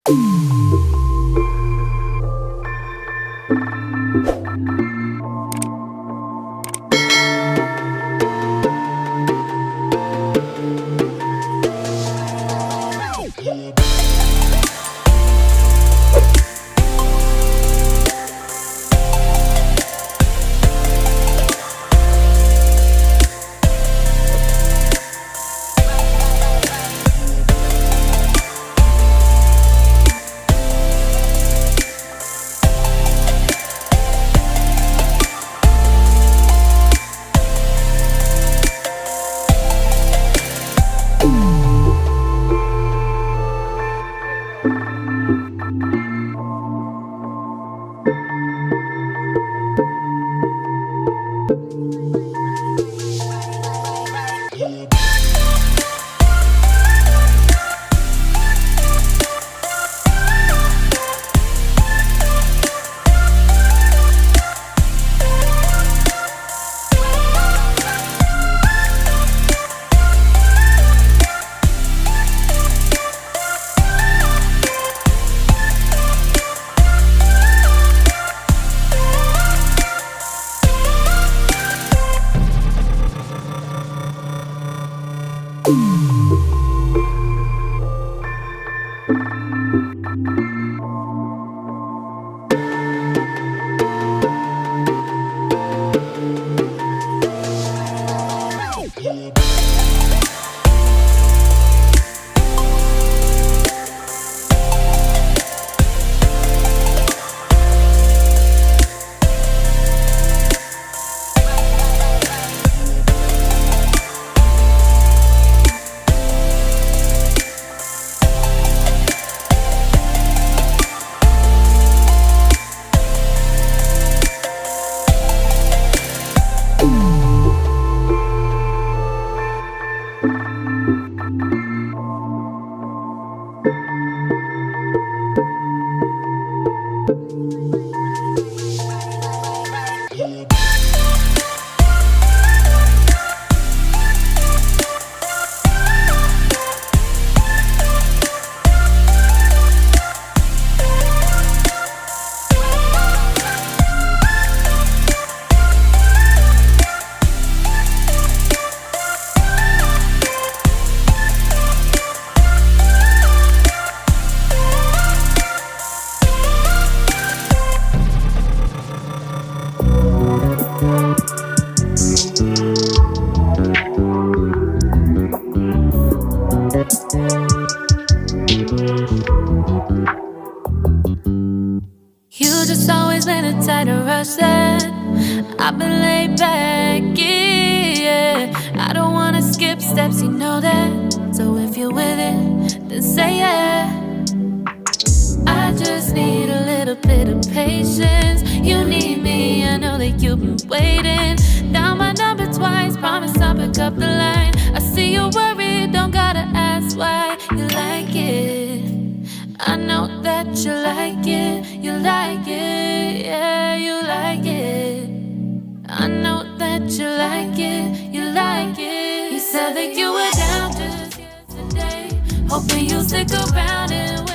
You just always been a tighter rush that I've been laid back, yeah. I don't wanna skip steps, you know that. So if you're with it, then say yeah. I just need a little bit of patience. You need me, I know that you've been waiting. Down my number twice, promise I'll pick up the line. I see you worried, don't gotta ask why. You like it, I know that you like it. You like it, yeah, you like it. I know that you like it, you like it. You said that you were down just yesterday, hoping you'll stick around and wait.